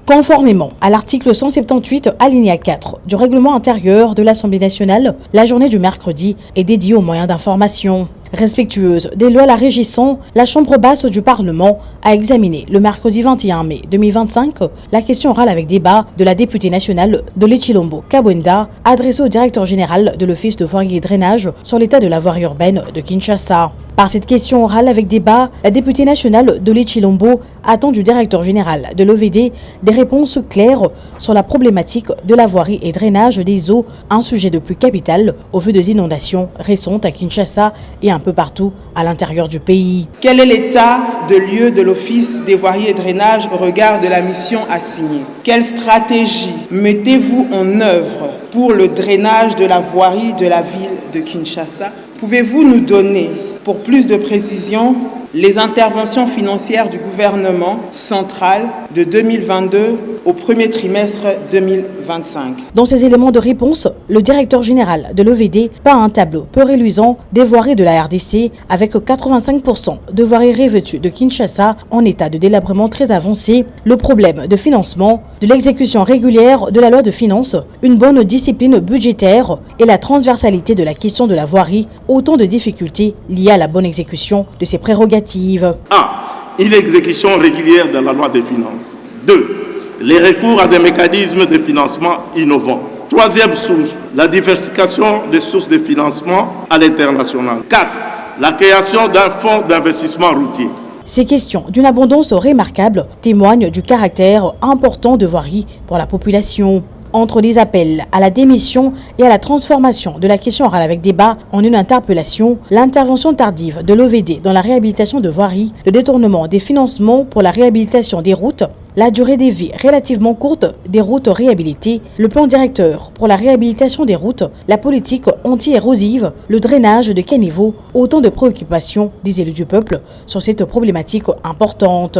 Conformément à l'article 178 alinéa 4 du règlement intérieur de l'Assemblée nationale, la journée du mercredi est dédiée aux moyens d'information. Respectueuse des lois la régissant, la Chambre basse du Parlement a examiné le mercredi 21 mai 2025 la question orale avec débat de la députée nationale de l'Echilombo Kabwenda adressée au directeur général de l'Office de voirie et drainage sur l'état de la voirie urbaine de Kinshasa. Par cette question orale avec débat, la députée nationale de l'Echilombo attend du directeur général de l'OVD des réponses claires sur la problématique de la voirie et drainage des eaux, un sujet de plus capital au vu des inondations récentes à Kinshasa et un peu partout à l'intérieur du pays. Quel est l'état de lieu de l'Office des voiries et drainages au regard de la mission assignée? Quelle stratégie mettez-vous en œuvre pour le drainage de la voirie de la ville de Kinshasa? Pouvez-vous nous donner, pour plus de précision, les interventions financières du gouvernement central de 2022 au premier trimestre 2025. Dans ces éléments de réponse, le directeur général de l'OVD peint un tableau peu réluisant des voiries de la RDC avec 85% de voiries revêtues de Kinshasa en état de délabrement très avancé, le problème de financement, de l'exécution régulière de la loi de finances, une bonne discipline budgétaire et la transversalité de la question de la voirie, autant de difficultés liées à la bonne exécution de ses prérogatives. 1. Une exécution régulière de la loi des finances. 2. Les recours à des mécanismes de financement innovants. Troisième source, la diversification des sources de financement à l'international. 4. La création d'un fonds d'investissement routier. Ces questions d'une abondance remarquable témoignent du caractère important de voirie pour la population. Entre les appels à la démission et à la transformation de la question orale avec débat en une interpellation, l'intervention tardive de l'OVD dans la réhabilitation de voiries, le détournement des financements pour la réhabilitation des routes, la durée des vies relativement courte des routes réhabilitées, le plan directeur pour la réhabilitation des routes, la politique anti-érosive, le drainage de caniveaux, autant de préoccupations des élus du peuple sur cette problématique importante.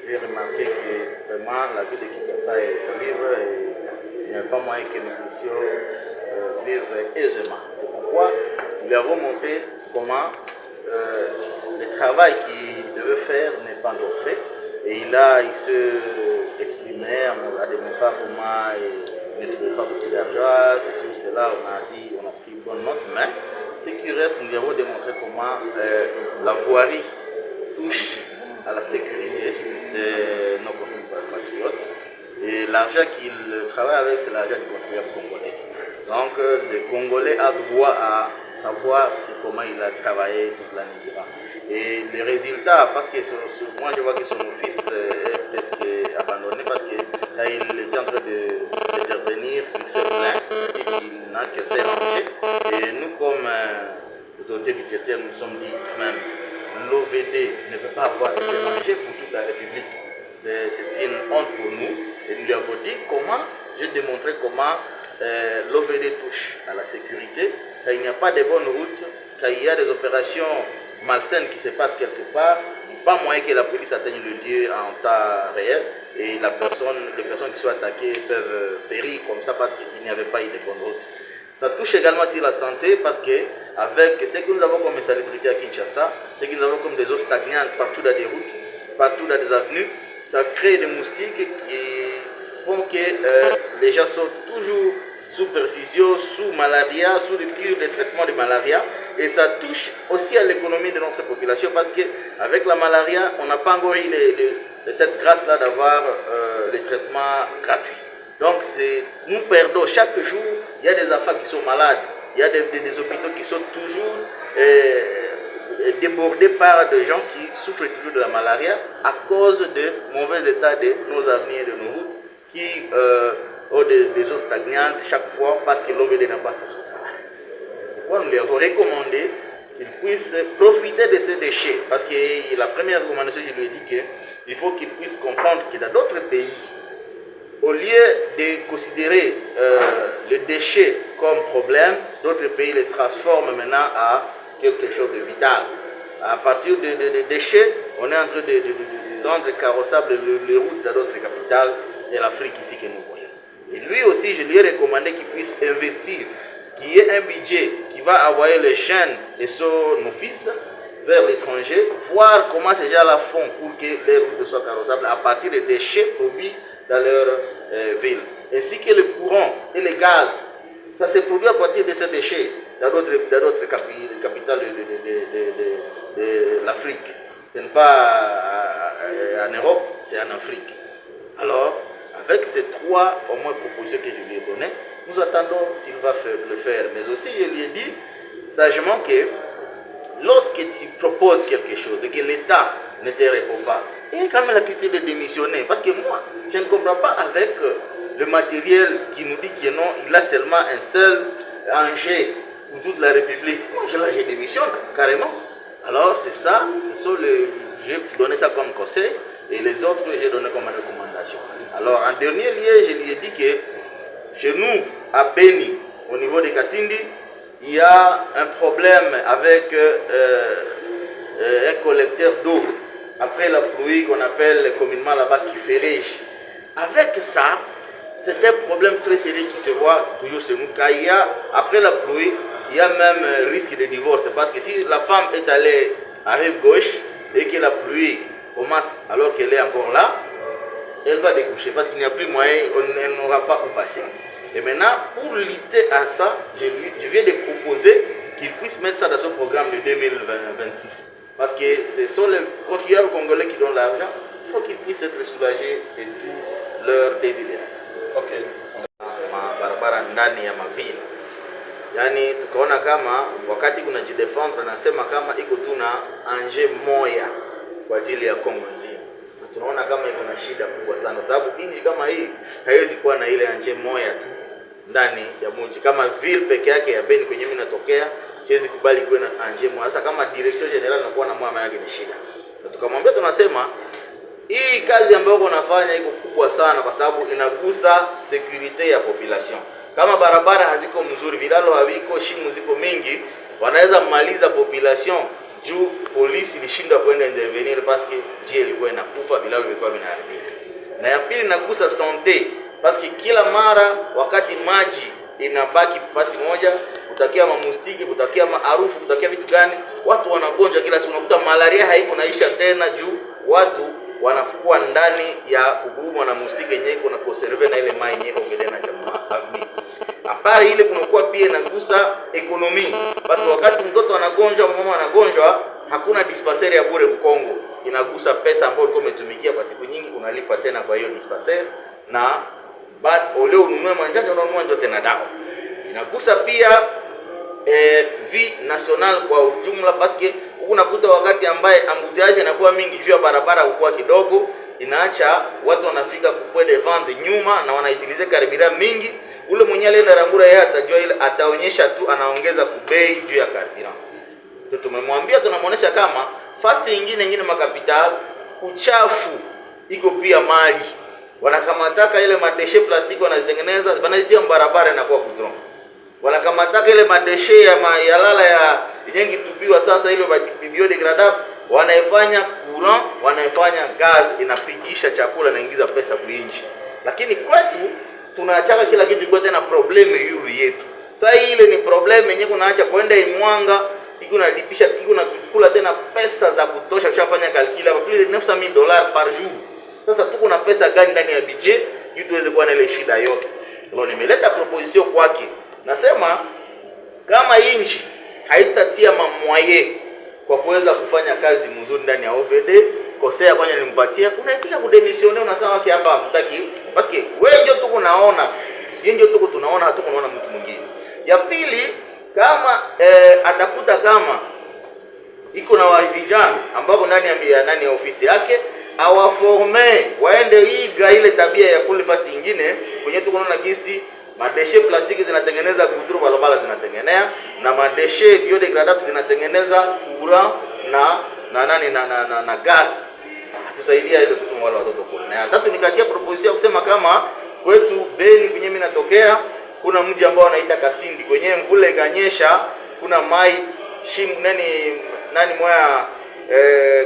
J'ai remarqué que vraiment la ville de Kinshasa est libre et il n'y a pas moyen que nous puissions vivre aisément. C'est pourquoi nous lui avons montré comment le travail qu'il devait faire n'est pas fait. Et il se exprimait, on a démontré comment il ne trouvait pas beaucoup d'argent, ceci ou cela, on a pris bonne note, mais ce qui reste, nous lui avons démontré comment la voirie touche à la sécurité de nos compatriotes. Et l'argent qu'il travaille avec, c'est l'argent du contribuable congolais. Donc, le Congolais a droit à savoir comment il a travaillé toute l'année durant. Et les résultats, parce que moi je vois que son office est presque abandonné, parce que là, il était en train d'intervenir, il s'est plaint, il dit qu'il n'a que s'est rangé. Et nous, comme autorité budgétaire, nous nous sommes dit même, l'OVD ne peut pas avoir été rangé pour toute la République. C'est une honte pour nous. Et nous lui avons dit comment, j'ai démontré comment l'OVD touche à la sécurité, qu'il n'y a pas de bonnes routes, qu'il y a des opérations malsaines qui se passent quelque part, pas moyen que la police atteigne le lieu en temps réel et les personnes qui sont attaquées peuvent périr comme ça parce qu'il n'y avait pas eu de bonnes routes. Ça touche également sur la santé parce que avec ce que nous avons comme salubrité à Kinshasa, ce que nous avons comme des eaux stagnantes partout dans des routes, partout dans des avenues, ça crée des moustiques qui font que les gens sont toujours sous perfusion, sous malaria, sous le cure de traitement de malaria. Et ça touche aussi à l'économie de notre population parce qu'avec la malaria, on n'a pas encore eu cette grâce-là d'avoir les traitements gratuits. Donc nous perdons chaque jour, il y a des enfants qui sont malades, il y a des hôpitaux qui sont toujours débordés par des gens qui souffrent toujours de la malaria à cause de mauvais état de nos avenues et de nos routes qui ont des eaux stagnantes chaque fois parce que l'OVD n'a pas fait son travail. C'est pourquoi nous lui avons recommandé qu'il puisse profiter de ces déchets. Parce que la première recommandation, je lui ai dit qu'il faut qu'il puisse comprendre que dans d'autres pays, au lieu de considérer le déchet comme problème, d'autres pays les transforment maintenant à quelque chose de vital. À partir des déchets, on est en train de rendre carrossable les routes dans d'autres capitales de l'Afrique ici que nous voyons. Et lui aussi, je lui ai recommandé qu'il puisse investir, qu'il y ait un budget qui va envoyer les jeunes de son office vers l'étranger, voir comment ces gens-là font pour que les routes soient carrossables à partir des déchets produits dans leur ville. Ainsi que le courant et le gaz, ça se produit à partir de ces déchets dans d'autres capitales de l'Afrique. Ce n'est pas en Europe, c'est en Afrique. Alors, avec ces trois au moins propositions que je lui ai données, nous attendons s'il va le faire. Mais aussi, je lui ai dit sagement que lorsque tu proposes quelque chose et que l'État ne te répond pas, il y a quand même la culture de démissionner. Parce que moi, je ne comprends pas avec le matériel qui nous dit que non, il a seulement un seul enjeu pour toute la République. Moi, je démissionne carrément. Alors, c'est ça, j'ai donné ça comme conseil et les autres, j'ai donné comme recommandation. Alors, en dernier lieu, je lui ai dit que chez nous, à Beni, au niveau de Kasindi, il y a un problème avec un collecteur d'eau après la pluie qu'on appelle communément là-bas qui ferrige. Avec ça, c'est un problème très sérieux qui se voit toujours chez nous. Car après la pluie, il y a même risque de divorce. Parce que si la femme est allée à rive gauche et que la pluie commence alors qu'elle est encore là, elle va découcher parce qu'il n'y a plus moyen, elle n'aura pas où passer. Et maintenant, pour lutter à ça, je viens de proposer qu'il puisse mettre ça dans son programme de 2026. Parce que ce sont les contribuables congolais qui donnent l'argent, il faut qu'ils puissent être soulagés de tous leurs désirs. Okay. Barabara ndani ya mavili. Yani tukaona kama wakati kunajidefendre nasema kama iko tuna anje moya kwa ajili ya Kongo nzima. Tunaona kama iko na shida kubwa sana sababu nchi kama hii haiwezi kuwa na ile anje moya tu ndani ya mji. Kama ville peke yake ya Beni kwenye mimi natokea, siwezi kubali kuwe na anje moya. Sasa kama direction general inakuwa na moya yake ni shida. Na tukamwambia tunasema hii kazi ambayo unafanya iko kubwa sana kwa sababu inagusa security ya population. Kama barabara haziko mzuri, vilalo haviko, shimo ziko mingi, wanaweza maliza population juu polisi ilishindwa kwenda intervenir parce que njia ilikuwa inakufa, vilalo vilikuwa vinaharibika. Na ya pili inagusa sante parce que kila mara wakati maji inabaki fasi moja, kutakia mamustiki, kutakia maarufu, kutakia vitu gani, watu wanagonjwa kila siku. Unakuta malaria haiko naisha tena juu watu wanakuwa ndani ya kugurumwa na mustiki yenyewe kuna conserve na ile mai yenyewe ongele na jamaa avni. Apari ile kunakuwa pia inagusa ekonomi. Basi wakati mtoto anagonjwa, mama anagonjwa, hakuna dispensaire ya bure Kongo. Inagusa pesa ambayo ulikuwa umetumikia kwa siku nyingi, unalipa tena kwa hiyo dispensaire na ole ununue manjanja unanunua ndio tena dawa. Inagusa pia vie national kwa ujumla paske unakuta wakati ambaye ambutiaje inakuwa mingi juu ya barabara ukua kidogo, inaacha watu wanafika kupwede vande nyuma na wanaitilize karibira mingi. Ule mwenye alienda rangura yeye atajua ile ataonyesha tu anaongeza kubei juu ya karibira. Tumemwambia tunamuonesha kama fasi nyingine makapital uchafu iko pia mali. Wanakamataka ile madeshe plastiki wanazitengeneza, wanazitia barabara na kwa kudron. Wanakamataka ile madeshe ya yalala ya yengi tupiwa sasa ile biodegradable, wanaifanya courant, wanaifanya gas, inapigisha chakula na ingiza pesa kuinji. Lakini kwetu tunaacha kila kitu kwa tena probleme yulu yetu. Sasa ile ni probleme yenyewe kunaacha kwenda Imwanga, iko nalipisha, iko nakula tena pesa za kutosha, ushafanya kalkila kwa plus de $900 par jour. Sasa tuko na pesa gani ndani ya budget ili tuweze kuwa na ile shida yote? Ndio nimeleta proposition kwake. Nasema kama inchi haitatia mamwaye kwa kuweza kufanya kazi mzuri ndani ya OVD, kosea kwanya nimpatia, unaitika kudemissioner, unasema wake hapa hamtaki. Paske wewe ndio tuko naona, yeye ndio tuko tunaona, hatukunaona mtu mwingine. Ya pili, kama atakuta kama iko na vijana ambao ndani ya ofisi yake awaforme waende iga ile tabia ya kule fasi nyingine kwenye tuko naona gisi madeshe plastiki zinatengeneza kuduru balabala zinatengenea na madeshe biodegradable zinatengeneza courant na gas. Hatusaidia hizo kutuma wale watoto kule. Na tatu nikatia proposition ya kusema kama kwetu Beni kwenye mimi natokea kuna mji ambao wanaita Kasindi, kwenye mvule ikanyesha kuna mai shimu nani moya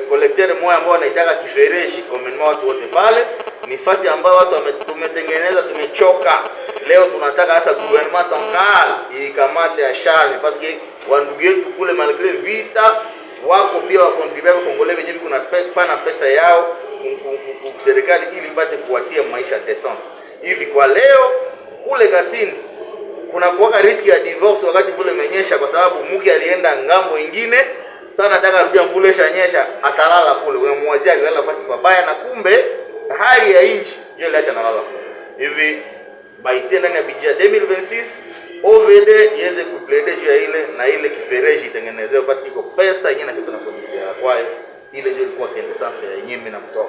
collecteur moya ambao wanaitaka kifereji komenema watu wote pale. Ni fasi ambayo watu tumetengeneza, tumechoka. Leo tunataka hasa gouvernement central ikamate ya charge parce que wandugu yetu kule malgré vita wako pia wa contribuable Congolais wenyewe kuna pana pesa yao serikali ili ipate kuwatia maisha decent. Hivi kwa leo kule Kasindi kuna kuwaka riski ya divorce wakati vule menyesha, kwa sababu mke alienda ngambo ingine sana, nataka rudia mvule shanyesha, atalala kule. Unamwazia alilala nafasi pabaya, na kumbe hali ya inchi ndio iliacha nalala hivi. Baite ndani ya budget 2026 OVD iweze kuplede juu ya ile na ile kifereji itengenezewe, basi kiko pesa yenyewe na sisi tunakuja kwayo, ile ndio ilikuwa kendesance ya yenyewe na mtoa.